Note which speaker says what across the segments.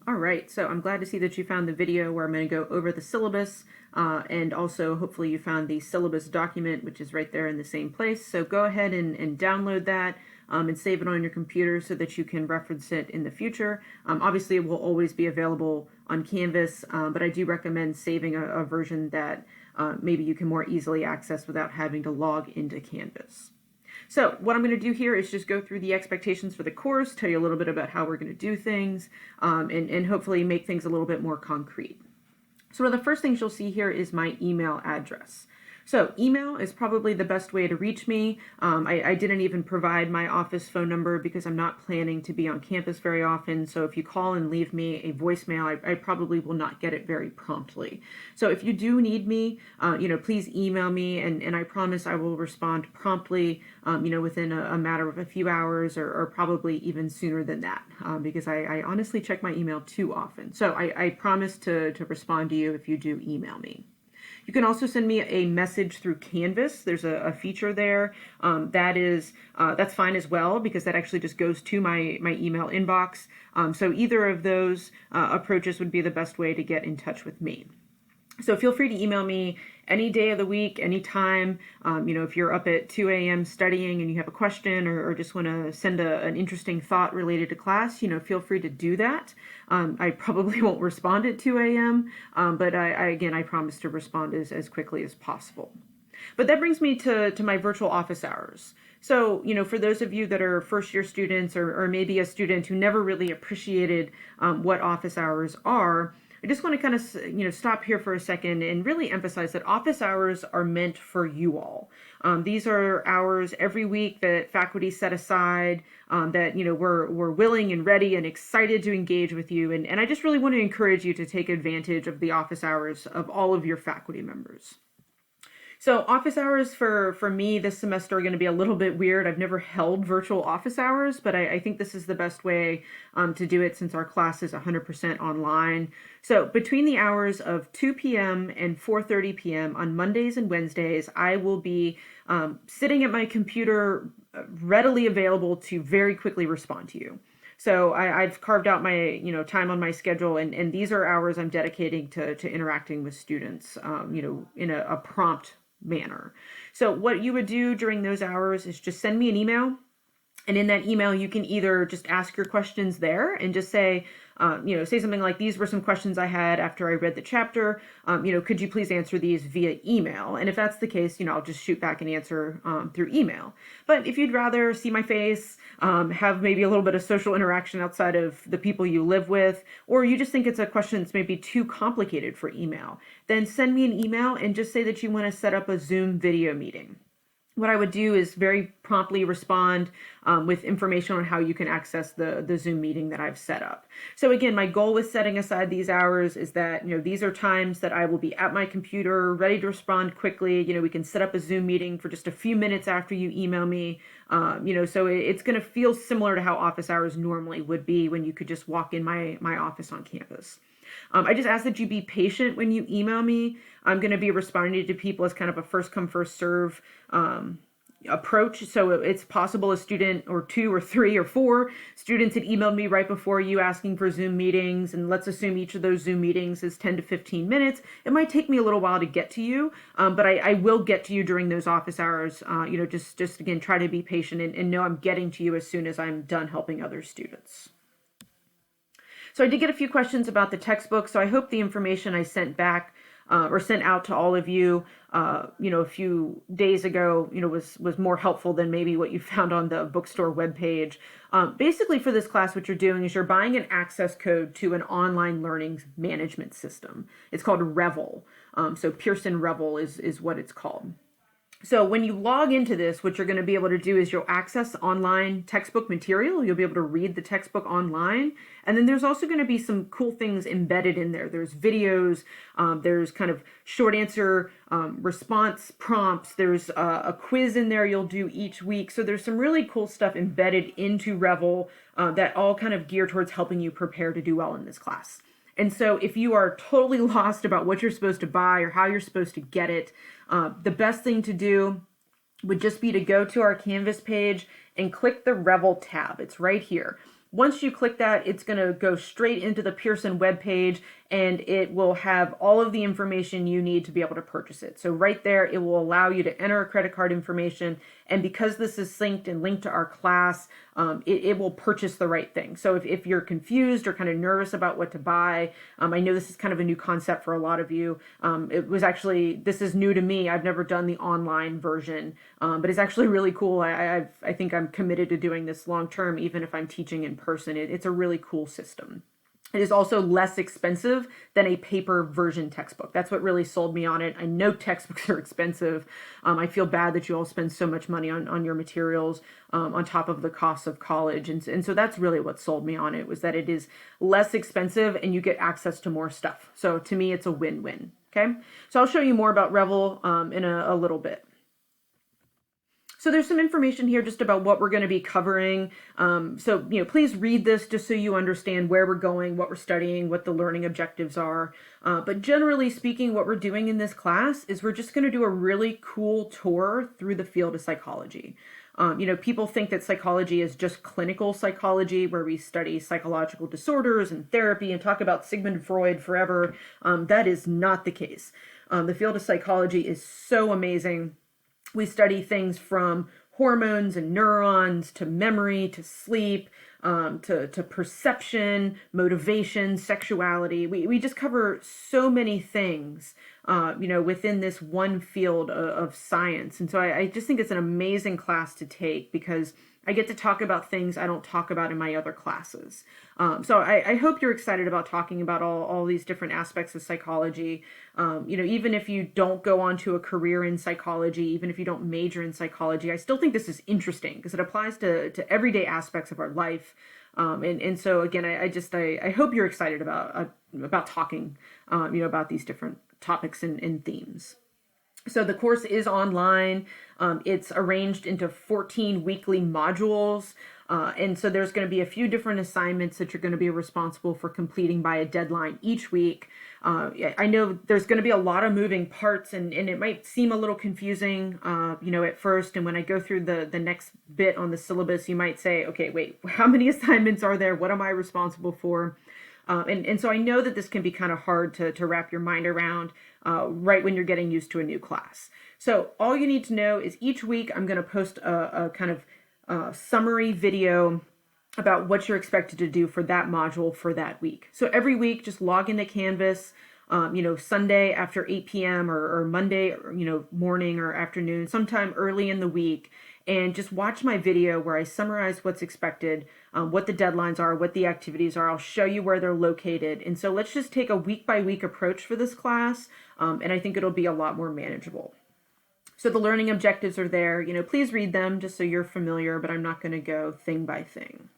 Speaker 1: All right, so I'm glad to see that you found the video where I'm going to go over the syllabus, and also hopefully you found the syllabus document, which is right there in the same place. So go ahead and download that and save it on your computer so that you can reference it in the future. Obviously, it will always be available on Canvas, but I do recommend saving a version that maybe you can more easily access without having to log into Canvas. So what I'm going to do here is just go through the expectations for the course, tell you a little bit about how we're going to do things, and hopefully make things a little bit more concrete. So one of the first things you'll see here is my email address. So email is probably the best way to reach me. I didn't even provide my office phone number because I'm not planning to be on campus very often. So if you call and leave me a voicemail, I probably will not get it very promptly. So if you do need me, please email me, and I promise I will respond promptly, within a matter of a few hours or probably even sooner than that, because I honestly check my email too often. So I promise to respond to you if you do email me. You can also send me a message through Canvas. There's a feature there that's fine as well, because that actually just goes to my email inbox. So either of those approaches would be the best way to get in touch with me. So feel free to email me any day of the week, anytime. If you're up at 2 a.m. studying and you have a question or just want to send an interesting thought related to class, feel free to do that. I probably won't respond at 2 a.m., but I promise to respond as quickly as possible. But that brings me to my virtual office hours. So, for those of you that are first-year students or maybe a student who never really appreciated what office hours are, I just want to kind of, stop here for a second and really emphasize that office hours are meant for you all. These are hours every week that faculty set aside, that, we're willing and ready and excited to engage with you. And I just really want to encourage you to take advantage of the office hours of all of your faculty members. So office hours for me this semester are going to be a little bit weird. I've never held virtual office hours, but I think this is the best way to do it since our class is 100% online. So between the hours of 2 p.m. and 4:30 p.m. on Mondays and Wednesdays, I will be sitting at my computer readily available to very quickly respond to you. So I've carved out my, time on my schedule, and these are hours I'm dedicating to interacting with students, in a prompt manner. So what you would do during those hours is just send me an email. And in that email, you can either just ask your questions there and just say something like, these were some questions I had after I read the chapter. Could you please answer these via email? And if that's the case, I'll just shoot back an answer through email. But if you'd rather see my face, have maybe a little bit of social interaction outside of the people you live with, or you just think it's a question that's maybe too complicated for email, then send me an email and just say that you want to set up a Zoom video meeting. What I would do is very promptly respond with information on how you can access the Zoom meeting that I've set up. So again, my goal with setting aside these hours is that, these are times that I will be at my computer, ready to respond quickly. We can set up a Zoom meeting for just a few minutes after you email me. So it's going to feel similar to how office hours normally would be when you could just walk in my office on campus. I just ask that you be patient when you email me. I'm going to be responding to people as kind of a first come, first serve approach. So it's possible a student or 2 or 3 or 4 students had emailed me right before you asking for Zoom meetings. And let's assume each of those Zoom meetings is 10 to 15 minutes. It might take me a little while to get to you, but I will get to you during those office hours. Just again, try to be patient and know I'm getting to you as soon as I'm done helping other students. So I did get a few questions about the textbook. So I hope the information I sent back or sent out to all of you, a few days ago, was more helpful than maybe what you found on the bookstore webpage. Basically for this class, what you're doing is you're buying an access code to an online learning management system. It's called Revel. So Pearson Revel is what it's called. So when you log into this, what you're going to be able to do is you'll access online textbook material. You'll be able to read the textbook online. And then there's also going to be some cool things embedded in there. There's videos, there's kind of short answer response prompts. There's a quiz in there you'll do each week. So there's some really cool stuff embedded into Revel that all kind of gear towards helping you prepare to do well in this class. And so if you are totally lost about what you're supposed to buy or how you're supposed to get it, the best thing to do would just be to go to our Canvas page and click the Revel tab. It's right here. Once you click that, it's going to go straight into the Pearson webpage, and it will have all of the information you need to be able to purchase it. So right there, it will allow you to enter a credit card information. And because this is synced and linked to our class, it will purchase the right thing. So if you're confused or kind of nervous about what to buy, I know this is kind of a new concept for a lot of you. This is new to me. I've never done the online version, but it's actually really cool. I think I'm committed to doing this long term, even if I'm teaching in person. It's a really cool system. It is also less expensive than a paper version textbook. That's what really sold me on it. I know textbooks are expensive. I feel bad that you all spend so much money on your materials on top of the cost of college. And so that's really what sold me on it, was that it is less expensive and you get access to more stuff. So to me, it's a win-win. Okay, so I'll show you more about Revel in a little bit. So there's some information here just about what we're going to be covering. Please read this just so you understand where we're going, what we're studying, what the learning objectives are. But generally speaking, what we're doing in this class is we're just going to do a really cool tour through the field of psychology. People think that psychology is just clinical psychology, where we study psychological disorders and therapy and talk about Sigmund Freud forever. That is not the case. The field of psychology is so amazing. We study things from hormones and neurons to memory to sleep to perception, motivation, sexuality. We just cover so many things, within this one field of science. And so I just think it's an amazing class to take because I get to talk about things I don't talk about in my other classes. So I hope you're excited about talking about all these different aspects of psychology. Even if you don't go on to a career in psychology, even if you don't major in psychology, I still think this is interesting because it applies to everyday aspects of our life. And so again, I hope you're excited about talking, about these different topics and themes. So the course is online. It's arranged into 14 weekly modules. And so there's going to be a few different assignments that you're going to be responsible for completing by a deadline each week. I know there's going to be a lot of moving parts and it might seem a little confusing, at first. And when I go through the next bit on the syllabus, you might say, okay, wait, how many assignments are there? What am I responsible for? And so I know that this can be kind of hard to wrap your mind around right when you're getting used to a new class. So all you need to know is each week I'm going to post a kind of summary video about what you're expected to do for that module for that week. So every week, just log into Canvas, Sunday after 8 p.m. or Monday, morning or afternoon, sometime early in the week, and just watch my video where I summarize what's expected, what the deadlines are, what the activities are. I'll show you where they're located. And so let's just take a week-by-week approach for this class, and I think it'll be a lot more manageable. So the learning objectives are there. Please read them just so you're familiar, but I'm not going to go thing by thing.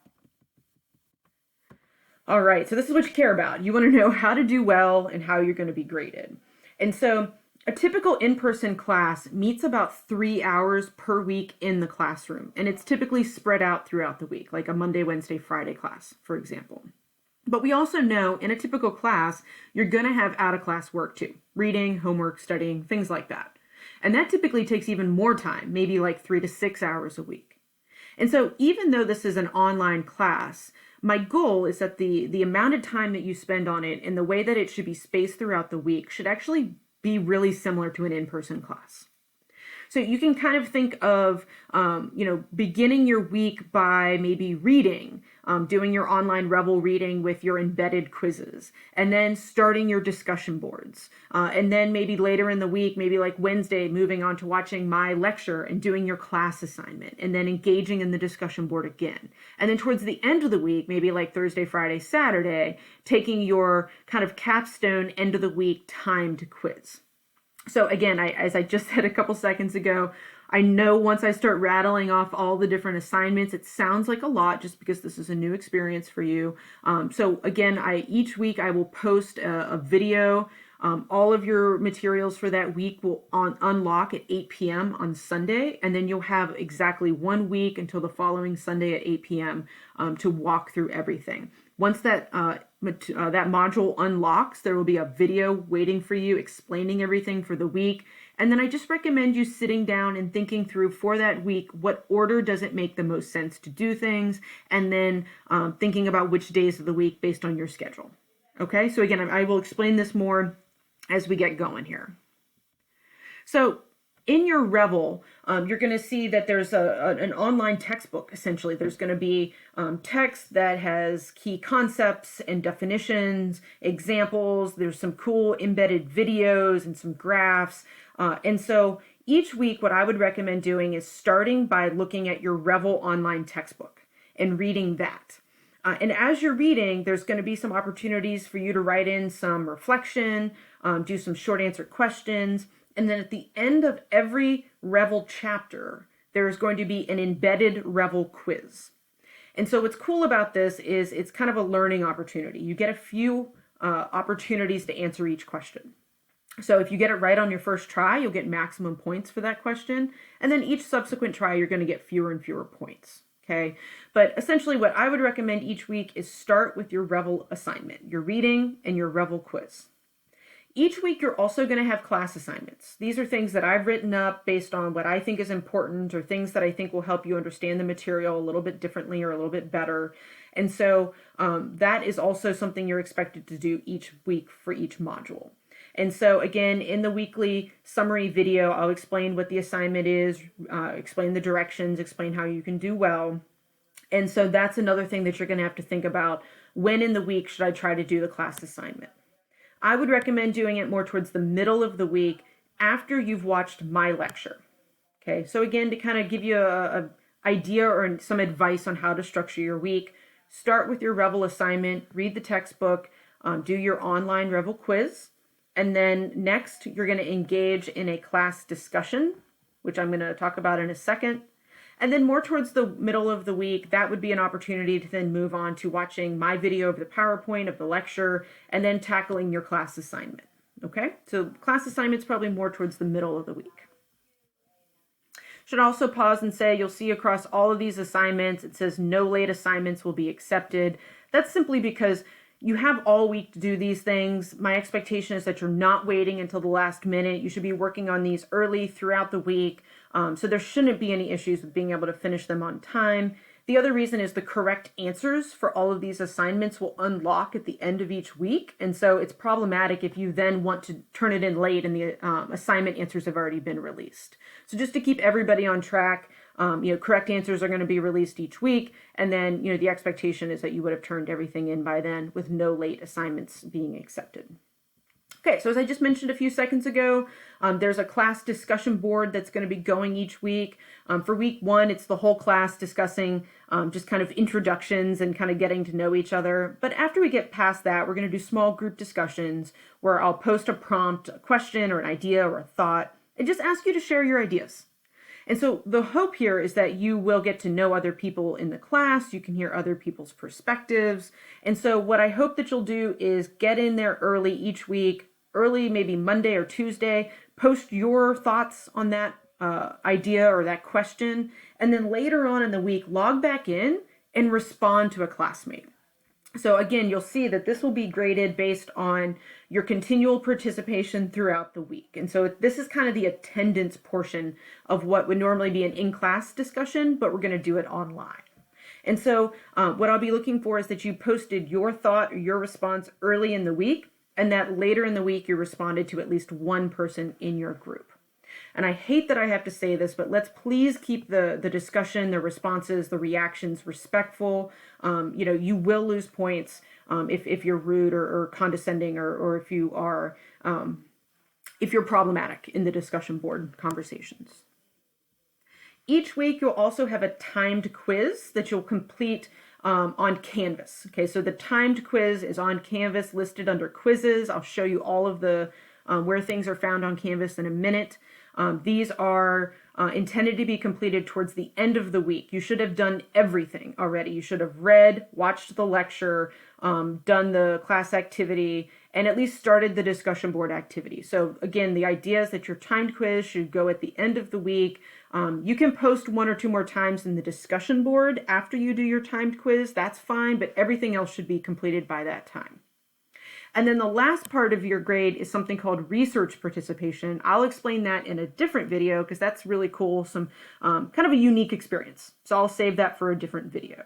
Speaker 1: All right, so this is what you care about. You want to know how to do well and how you're going to be graded. And so a typical in-person class meets about 3 hours per week in the classroom, and it's typically spread out throughout the week, like a Monday, Wednesday, Friday class, for example. But we also know in a typical class, you're going to have out-of-class work too, reading, homework, studying, things like that. And that typically takes even more time, maybe like 3 to 6 hours a week. And so even though this is an online class, my goal is that the amount of time that you spend on it and the way that it should be spaced throughout the week should actually be really similar to an in-person class. So you can kind of think of, beginning your week by maybe reading, doing your online Revel reading with your embedded quizzes, and then starting your discussion boards. And then maybe later in the week, maybe like Wednesday, moving on to watching my lecture and doing your class assignment, and then engaging in the discussion board again. And then towards the end of the week, maybe like Thursday, Friday, Saturday, taking your kind of capstone end of the week timed quiz. So again, as I just said a couple seconds ago, I know once I start rattling off all the different assignments, it sounds like a lot just because this is a new experience for you. So again, each week I will post a video. All of your materials for that week will unlock at 8 p.m. on Sunday, and then you'll have exactly 1 week until the following Sunday at 8 p.m. To walk through everything. Once that module unlocks, there will be a video waiting for you explaining everything for the week, And then I just recommend you sitting down and thinking through for that week, what order does it make the most sense to do things? And then thinking about which days of the week based on your schedule. Okay, so again, I will explain this more as we get going here. So in your Revel, you're going to see that there's an online textbook, essentially. There's going to be text that has key concepts and definitions, examples. There's some cool embedded videos and some graphs. And so each week, what I would recommend doing is starting by looking at your Revel online textbook and reading that. And as you're reading, there's going to be some opportunities for you to write in some reflection, do some short answer questions. And then at the end of every Revel chapter, there's going to be an embedded Revel quiz. And so what's cool about this is it's kind of a learning opportunity. You get a few opportunities to answer each question. So if you get it right on your first try, you'll get maximum points for that question. And then each subsequent try, you're going to get fewer and fewer points. Okay, but essentially what I would recommend each week is start with your Revel assignment, your reading and your Revel quiz. Each week, you're also going to have class assignments. These are things that I've written up based on what I think is important or things that I think will help you understand the material a little bit differently or a little bit better. And so that is also something you're expected to do each week for each module. And so again, in the weekly summary video, I'll explain what the assignment is, explain the directions, explain how you can do well. And so that's another thing that you're going to have to think about. When in the week should I try to do the class assignment? I would recommend doing it more towards the middle of the week after you've watched my lecture. Okay, so again, to kind of give you a idea or some advice on how to structure your week, start with your Revel assignment, read the textbook, do your online Revel quiz, and then next you're going to engage in a class discussion, which I'm going to talk about in a second. And then more towards the middle of the week, that would be an opportunity to then move on to watching my video of the PowerPoint of the lecture and then tackling your class assignment. Okay, so class assignment's probably more towards the middle of the week. Should also pause and say you'll see across all of these assignments, it says no late assignments will be accepted. That's simply because you have all week to do these things. My expectation is that you're not waiting until the last minute. You should be working on these early throughout the week. So there shouldn't be any issues with being able to finish them on time. The other reason is the correct answers for all of these assignments will unlock at the end of each week. And so it's problematic if you then want to turn it in late and the assignment answers have already been released. So just to keep everybody on track, correct answers are going to be released each week. And then, the expectation is that you would have turned everything in by then with no late assignments being accepted. Okay, so as I just mentioned a few seconds ago, there's a class discussion board that's going to be going each week. For week 1, it's the whole class discussing just kind of introductions and kind of getting to know each other. But after we get past that, we're going to do small group discussions where I'll post a prompt, a question or an idea or a thought, and just ask you to share your ideas. And so the hope here is that you will get to know other people in the class. You can hear other people's perspectives. And so what I hope that you'll do is get in there early each week, early maybe Monday or Tuesday, post your thoughts on that idea or that question. And then later on in the week, log back in and respond to a classmate. So again, you'll see that this will be graded based on your continual participation throughout the week. And so this is kind of the attendance portion of what would normally be an in-class discussion, but we're going to do it online. And so what I'll be looking for is that you posted your thought or your response early in the week, and that later in the week you responded to at least one person in your group. And I hate that I have to say this, but let's please keep the discussion, the responses, the reactions respectful. You will lose points if you're rude or condescending or if you are if you're problematic in the discussion board conversations. Each week you'll also have a timed quiz that you'll complete on Canvas. Okay, so the timed quiz is on Canvas listed under quizzes. I'll show you all of the where things are found on Canvas in a minute. These are intended to be completed towards the end of the week. You should have done everything already. You should have read, watched the lecture, done the class activity, and at least started the discussion board activity. So again, the idea is that your timed quiz should go at the end of the week. You can post 1 or 2 more times in the discussion board after you do your timed quiz. That's fine, but everything else should be completed by that time. And then the last part of your grade is something called research participation. I'll explain that in a different video because that's really cool, some kind of a unique experience. So I'll save that for a different video.